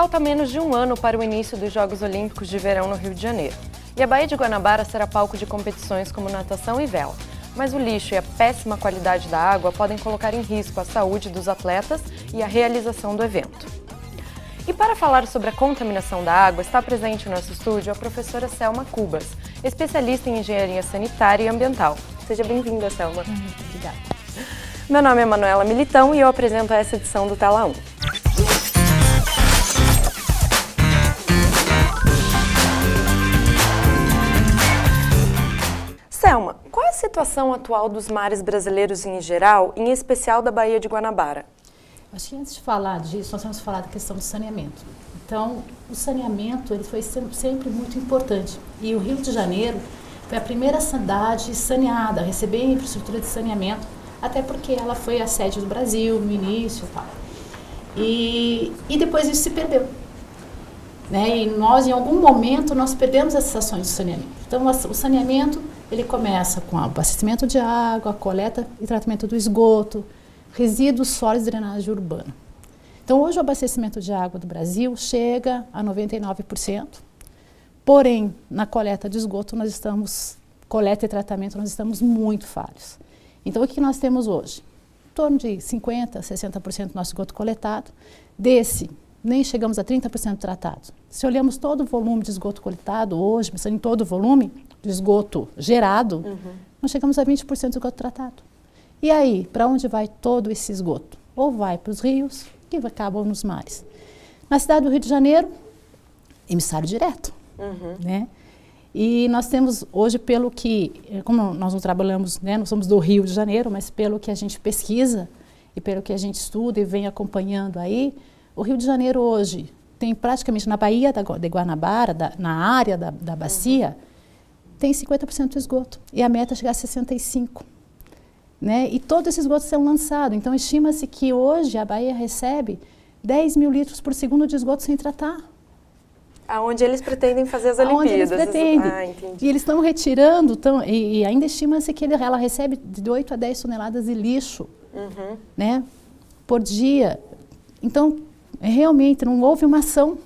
Falta menos de um ano para o início dos Jogos Olímpicos de Verão no Rio de Janeiro. E a Baía de Guanabara será palco de competições como natação e vela. Mas o lixo e a péssima qualidade da água podem colocar em risco a saúde dos atletas e a realização do evento. E para falar sobre a contaminação da água, está presente no nosso estúdio a professora Selma Cubas, especialista em engenharia sanitária e ambiental. Seja bem-vinda, Selma. Obrigada. Meu nome é Manuela Militão e eu apresento essa edição do Tela 1. Selma, qual é a situação atual dos mares brasileiros em geral, em especial da Baía de Guanabara? Acho que antes de falar disso, nós vamos falar da questão do saneamento. Então, o saneamento ele foi sempre muito importante. E o Rio de Janeiro foi a primeira cidade saneada a receber infraestrutura de saneamento, até porque ela foi a sede do Brasil no início e tal. E depois isso se perdeu. Né? E nós, em algum momento, nós perdemos essas ações de saneamento. Então, o saneamento, ele começa com o abastecimento de água, a coleta e tratamento do esgoto, resíduos sólidos e drenagem urbana. Então, hoje o abastecimento de água do Brasil chega a 99%, porém, na coleta de esgoto, coleta e tratamento, nós estamos muito falhos. Então, o que nós temos hoje? Em torno de 50%, 60% do nosso esgoto coletado, nem chegamos a 30% tratado. Se olhamos todo o volume de esgoto coletado hoje, pensando em todo o volume de esgoto gerado, nós chegamos a 20% de esgoto tratado. E aí, para onde vai todo esse esgoto? Ou vai para os rios, que acabam nos mares. Na cidade do Rio de Janeiro, emissário direto. Né? E nós temos hoje, como nós não trabalhamos, né, nós somos do Rio de Janeiro, mas pelo que a gente pesquisa e pelo que a gente estuda e vem acompanhando aí, o Rio de Janeiro hoje tem praticamente na Baía de Guanabara, na área da bacia, tem 50% de esgoto. E a meta é chegar a 65%. Né? E todos esses esgotos são lançados. Então, estima-se que hoje a Bahia recebe 10 mil litros por segundo de esgoto sem tratar. Aonde eles pretendem fazer as Olimpíadas. Aonde eles pretendem. Entendi. E eles estão retirando, e ainda estima-se que ela recebe de 8 a 10 toneladas de lixo né, por dia. Então, realmente não houve uma ação.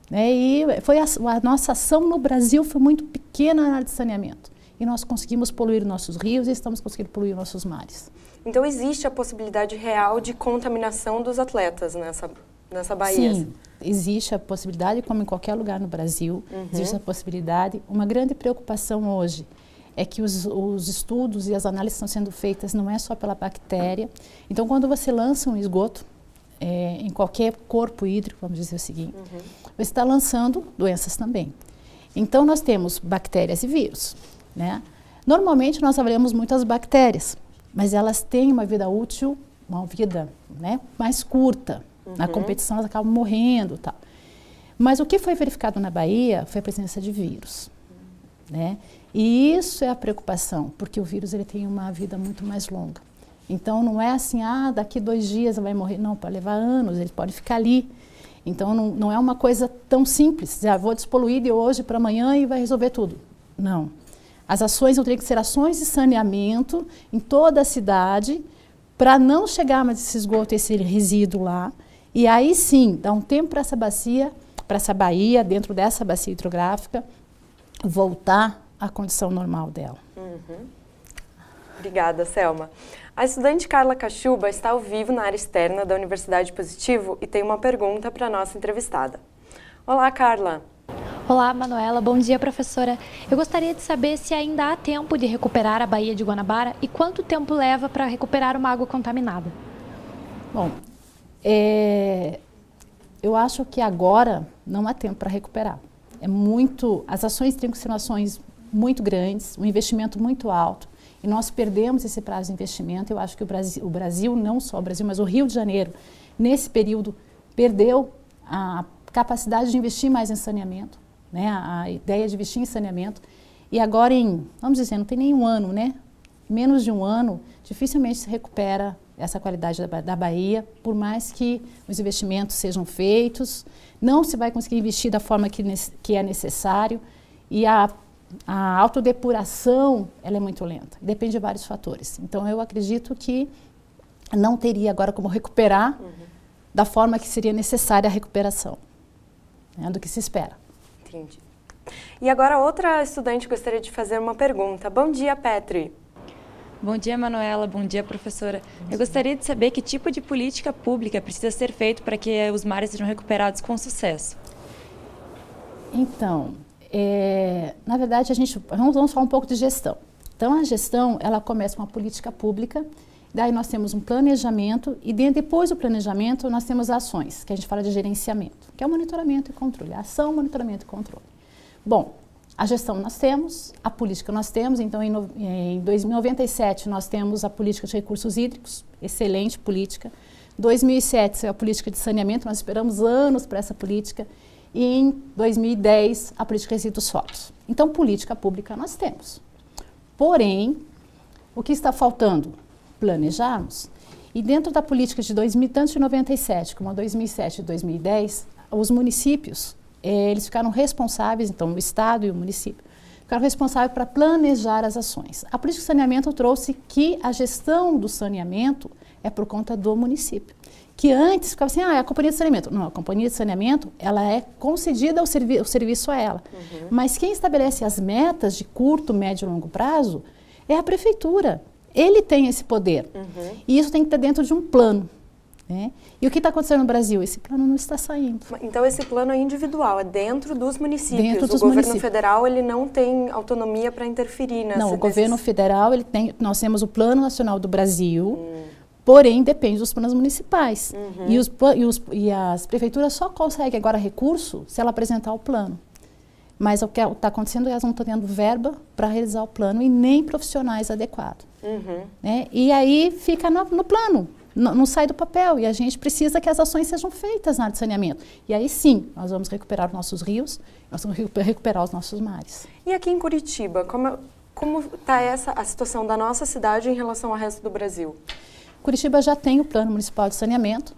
Né, e a nossa ação no Brasil foi muito pequena na área de saneamento. E nós conseguimos poluir nossos rios e estamos conseguindo poluir nossos mares. Então existe a possibilidade real de contaminação dos atletas nessa baía? Sim, existe a possibilidade, como em qualquer lugar no Brasil, existe a possibilidade. Uma grande preocupação hoje é que os estudos e as análises estão sendo feitas não é só pela bactéria. Então, quando você lança um esgoto, em qualquer corpo hídrico, vamos dizer o seguinte, você está lançando doenças também. Então, nós temos bactérias e vírus. Né? Normalmente, nós avaliamos muitas bactérias, mas elas têm uma vida útil, uma vida, né, mais curta. Na competição, elas acabam morrendo. Tal. Mas o que foi verificado na Bahia foi a presença de vírus. Né? E isso é a preocupação, porque o vírus ele tem uma vida muito mais longa. Então, não é assim, daqui 2 dias vai morrer. Não, pode levar anos, ele pode ficar ali. Então, não é uma coisa tão simples. Vou despoluir de hoje para amanhã e vai resolver tudo. Não. As ações teriam que ser ações de saneamento em toda a cidade para não chegar mais esse esgoto, esse resíduo lá. E aí sim, dar um tempo para essa baía, dentro dessa bacia hidrográfica, voltar à condição normal dela. Obrigada, Selma. A estudante Carla Cachuba está ao vivo na área externa da Universidade Positivo e tem uma pergunta para a nossa entrevistada. Olá, Carla. Olá, Manuela. Bom dia, professora. Eu gostaria de saber se ainda há tempo de recuperar a Baía de Guanabara e quanto tempo leva para recuperar uma água contaminada. Bom, eu acho que agora não há tempo para recuperar. As ações têm que ser ações muito grandes, um investimento muito alto, e nós perdemos esse prazo de investimento. Eu acho que o Brasil, não só o Brasil, mas o Rio de Janeiro, nesse período, perdeu a capacidade de investir mais em saneamento. Né, a ideia de investir em saneamento, e agora vamos dizer, não tem nem um ano, né? Menos de um ano, dificilmente se recupera essa qualidade da Bahia, por mais que os investimentos sejam feitos, não se vai conseguir investir da forma que é necessário, e a autodepuração, ela é muito lenta, depende de vários fatores. Então, eu acredito que não teria agora como recuperar da forma que seria necessária a recuperação. né, do que se espera. Entendi. E agora outra estudante gostaria de fazer uma pergunta. Bom dia, Petri. Bom dia, Manuela. Bom dia, professora. Eu gostaria de saber que tipo de política pública precisa ser feito para que os mares sejam recuperados com sucesso. Então, na verdade, vamos falar um pouco de gestão. Então, a gestão, ela começa com uma política pública, daí nós temos um planejamento e depois do planejamento nós temos ações, que a gente fala de gerenciamento, que é o monitoramento e controle, ação, monitoramento e controle. Bom, a gestão nós temos, a política nós temos, então em 2097 nós temos a política de recursos hídricos, excelente política. 2007 é a política de saneamento, nós esperamos anos para essa política. E em 2010 a política de resíduos sólidos. Então, política pública nós temos. Porém, o que está faltando? Planejarmos. E dentro da política de tanto de 97 como a 2007 e 2010, os municípios, eles ficaram responsáveis, então o Estado e o município, ficaram responsáveis para planejar as ações. A política de saneamento trouxe que a gestão do saneamento é por conta do município. Que antes ficava assim, é a companhia de saneamento. Não, a companhia de saneamento, ela é concedida o serviço a ela. Uhum. Mas quem estabelece as metas de curto, médio e longo prazo é a prefeitura. Ele tem esse poder. Uhum. E isso tem que estar dentro de um plano. Né? E o que está acontecendo no Brasil? Esse plano não está saindo. Então, esse plano é individual, é dentro dos municípios. O governo federal, ele não tem autonomia para interferir nessa... Não, o governo federal, nós temos o Plano Nacional do Brasil, porém depende dos planos municipais. Uhum. E as prefeituras só conseguem agora recurso se ela apresentar o plano. Mas o que está acontecendo é que elas não estão tendo verba para realizar o plano e nem profissionais adequados. Uhum. Né? E aí fica no plano. Não sai do papel e a gente precisa que as ações sejam feitas na área de saneamento. E aí sim, nós vamos recuperar os nossos rios, nós vamos recuperar os nossos mares. E aqui em Curitiba, como está a situação da nossa cidade em relação ao resto do Brasil? Curitiba já tem o Plano Municipal de Saneamento.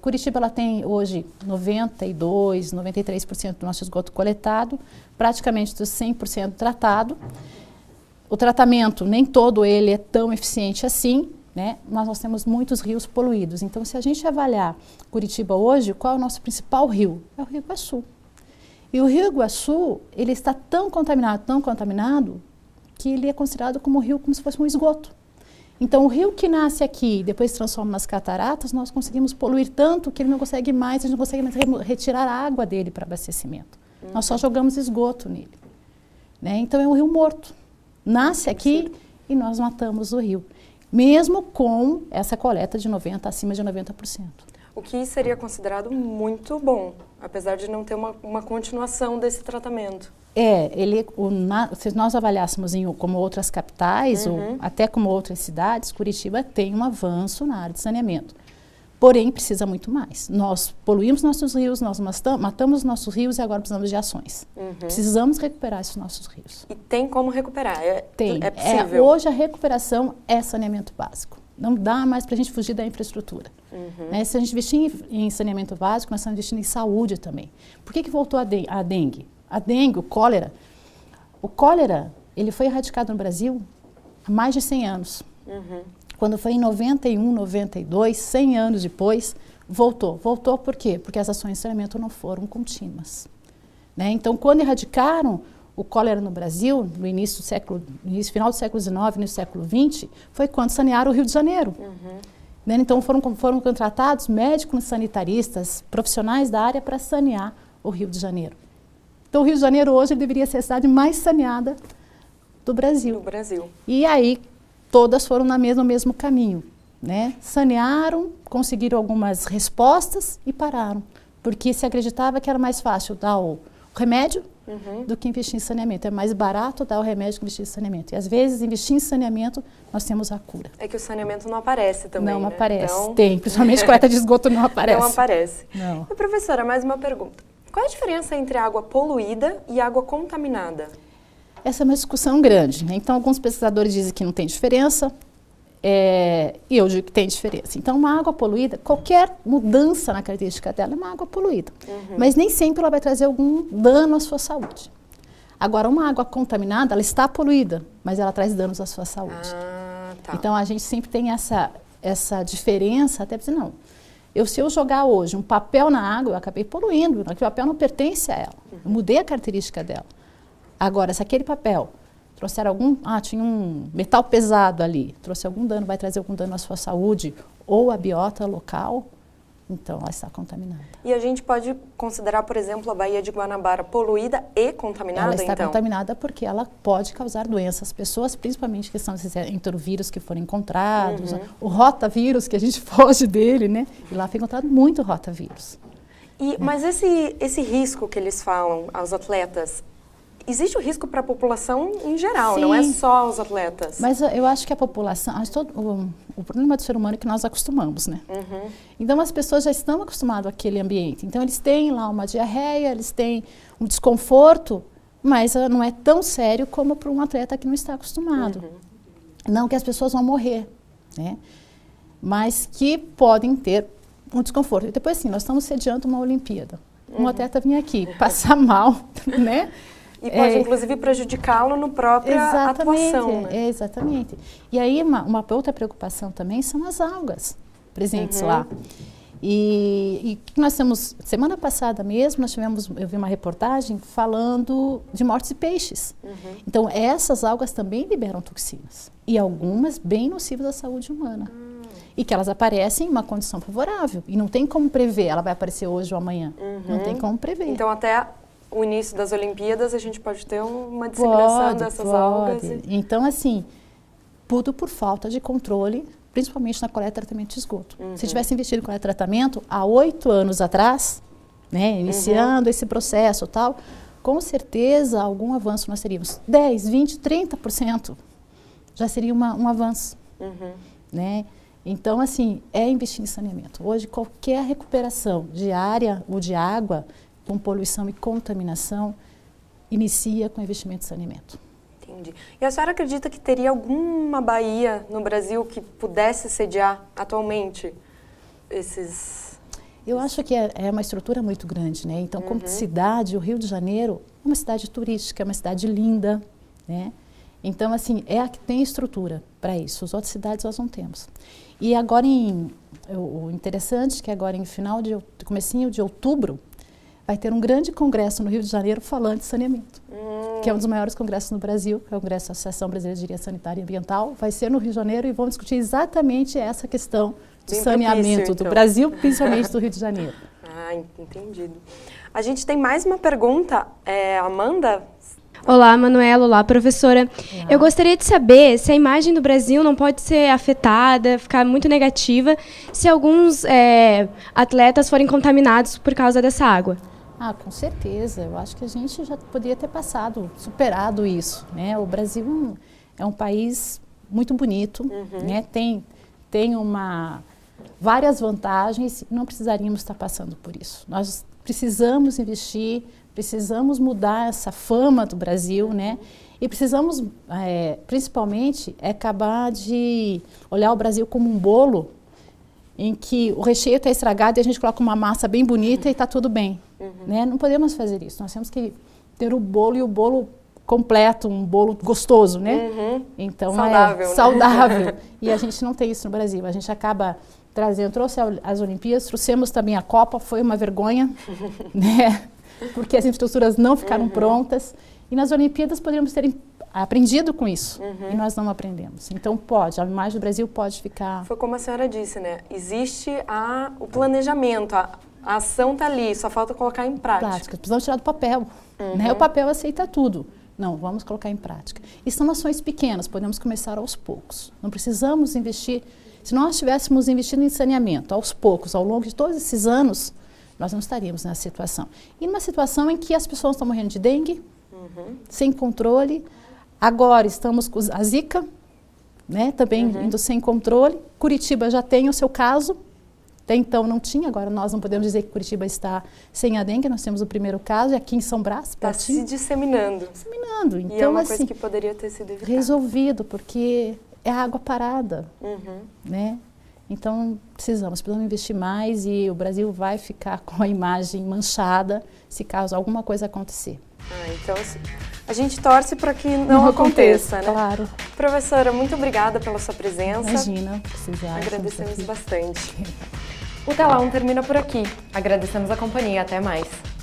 Curitiba ela tem hoje 92%, 93% do nosso esgoto coletado, praticamente dos 100% tratado. O tratamento, nem todo ele é tão eficiente assim, né? Mas nós temos muitos rios poluídos. Então, se a gente avaliar Curitiba hoje, qual é o nosso principal rio? É o Rio Iguaçu. E o Rio Iguaçu, ele está tão contaminado, que ele é considerado como um rio, como se fosse um esgoto. Então, o rio que nasce aqui e depois se transforma nas cataratas, nós conseguimos poluir tanto que ele não consegue mais, a gente não consegue mais retirar a água dele para abastecimento. Nós só jogamos esgoto nele. Né? Então, é um rio morto. Nasce aqui e nós matamos o rio. Mesmo com essa coleta de acima de 90%. O que seria considerado muito bom, apesar de não ter uma continuação desse tratamento. Se nós avaliássemos como outras capitais, ou até como outras cidades, Curitiba tem um avanço na área de saneamento. Porém, precisa muito mais. Nós poluímos nossos rios, nós matamos nossos rios e agora precisamos de ações. Precisamos recuperar esses nossos rios. E tem como recuperar? Tem. É possível? Hoje a recuperação é saneamento básico. Não dá mais para a gente fugir da infraestrutura. Se a gente investir em saneamento básico, nós estamos investindo em saúde também. Por que voltou a dengue? A dengue, o cólera. O cólera, ele foi erradicado no Brasil há mais de 100 anos. Quando foi em 91, 92, 100 anos depois, voltou. Voltou por quê? Porque as ações de saneamento não foram contínuas. Né? Então, quando erradicaram o cólera no Brasil, no final do século XIX, no século XX, foi quando sanearam o Rio de Janeiro. Né? Então, foram contratados médicos sanitaristas, profissionais da área para sanear o Rio de Janeiro. Então, o Rio de Janeiro hoje deveria ser a cidade mais saneada do Brasil. E aí, todas foram no mesmo caminho, né? Sanearam, conseguiram algumas respostas e pararam, porque se acreditava que era mais fácil dar o remédio do que investir em saneamento. É mais barato dar o remédio que investir em saneamento. E às vezes, investir em saneamento, nós temos a cura. É que o saneamento não aparece também, Não né? aparece, tem, principalmente coleta de esgoto não aparece. Não aparece. Não. E professora, mais uma pergunta. Qual é a diferença entre água poluída e água contaminada? Essa é uma discussão grande, né? Então, alguns pesquisadores dizem que não tem diferença, e eu digo que tem diferença. Então, uma água poluída, qualquer mudança na característica dela é uma água poluída. Mas nem sempre ela vai trazer algum dano à sua saúde. Agora, uma água contaminada, ela está poluída, mas ela traz danos à sua saúde. Tá. Então, a gente sempre tem essa diferença, até para dizer, não, Se eu jogar hoje um papel na água, eu acabei poluindo, aquele papel não pertence a ela. Eu mudei a característica dela. Agora, se aquele papel trouxer tinha um metal pesado ali, trouxe algum dano, vai trazer algum dano à sua saúde ou à biota local, então ela está contaminada. E a gente pode considerar, por exemplo, a Baía de Guanabara poluída e contaminada, Ela está contaminada porque ela pode causar doenças às pessoas, principalmente que são esses enterovírus que foram encontrados, o rotavírus, que a gente foge dele, né? E lá foi encontrado muito rotavírus. Mas esse risco que eles falam aos atletas, existe o risco para a população em geral, Sim, não é só aos atletas? Mas eu acho que a população, o problema do ser humano é que nós acostumamos, né? Então as pessoas já estão acostumadas àquele ambiente. Então eles têm lá uma diarreia, eles têm um desconforto, mas não é tão sério como para um atleta que não está acostumado. Não que as pessoas vão morrer, né? Mas que podem ter um desconforto. E depois assim, nós estamos sediando uma Olimpíada. Um atleta vinha aqui passar mal, né? E pode, inclusive, prejudicá-lo na própria atuação, né? Exatamente. E aí, uma outra preocupação também são as algas presentes lá. E nós temos, semana passada mesmo, eu vi uma reportagem falando de mortes de peixes. Então, essas algas também liberam toxinas. E algumas bem nocivas à saúde humana. E que elas aparecem em uma condição favorável. E não tem como prever, ela vai aparecer hoje ou amanhã. Não tem como prever. Então, até o início das Olimpíadas, a gente pode ter uma disseminação dessas algas. Então, assim, tudo por falta de controle, principalmente na coleta e tratamento de esgoto. Se tivesse investido em coleta e tratamento há 8 anos atrás, né, iniciando esse processo e tal, com certeza algum avanço nós teríamos. 10, 20, 30% já seria um avanço. Né? Então, assim, é investir em saneamento. Hoje, qualquer recuperação de área ou de água com poluição e contaminação, inicia com investimento em saneamento. Entendi. E a senhora acredita que teria alguma baía no Brasil que pudesse sediar atualmente esses... Eu acho que é uma estrutura muito grande, né? Então, como cidade, o Rio de Janeiro é uma cidade turística, é uma cidade linda, né? Então, assim, é a que tem estrutura para isso. As outras cidades nós não temos. E agora, o interessante é que agora em comecinho de outubro, vai ter um grande congresso no Rio de Janeiro falando de saneamento, que é um dos maiores congressos no Brasil, que é o Congresso da Associação Brasileira de Engenharia Sanitária e Ambiental. Vai ser no Rio de Janeiro e vão discutir exatamente essa questão de saneamento do Brasil, principalmente do Rio de Janeiro. Entendido. A gente tem mais uma pergunta, Amanda? Olá, Manuela. Olá, professora. Olá. Eu gostaria de saber se a imagem do Brasil não pode ser afetada, ficar muito negativa, se alguns atletas forem contaminados por causa dessa água. Com certeza. Eu acho que a gente já poderia ter superado isso, né? O Brasil é um país muito bonito, né? Tem várias vantagens e não precisaríamos estar passando por isso. Nós precisamos investir, precisamos mudar essa fama do Brasil, né? E precisamos, principalmente, acabar de olhar o Brasil como um bolo em que o recheio está estragado e a gente coloca uma massa bem bonita e está tudo bem. Né? Não podemos fazer isso. Nós temos que ter o bolo e o bolo completo, um bolo gostoso, né? Então, saudável. E a gente não tem isso no Brasil. A gente acaba trouxe as Olimpíadas, trouxemos também a Copa, foi uma vergonha, né? Porque as infraestruturas não ficaram prontas. E nas Olimpíadas poderíamos ter aprendido com isso. E nós não aprendemos. Então a imagem do Brasil pode ficar... Foi como a senhora disse, né? Existe o planejamento, a ação está ali, só falta colocar em prática. Precisamos tirar do papel. Né? O papel aceita tudo. Não, vamos colocar em prática. E são ações pequenas, podemos começar aos poucos. Não precisamos investir... Se nós tivéssemos investido em saneamento aos poucos, ao longo de todos esses anos, nós não estaríamos nessa situação. E numa situação em que as pessoas estão morrendo de dengue, sem controle. Agora estamos com a Zika, né, também indo sem controle. Curitiba já tem o seu caso, até então não tinha, agora nós não podemos dizer que Curitiba está sem a dengue, nós temos o primeiro caso, e aqui em São Brás, está se disseminando. Então, e é uma coisa que poderia ter sido evitada. Resolvido, porque é água parada, né? Então, precisamos investir mais e o Brasil vai ficar com a imagem manchada se caso alguma coisa acontecer. Então, a gente torce para que não aconteça, né? Claro. Professora, muito obrigada pela sua presença. Imagina, precisar. Agradecemos bastante. O Tela 1 termina por aqui. Agradecemos a companhia. Até mais.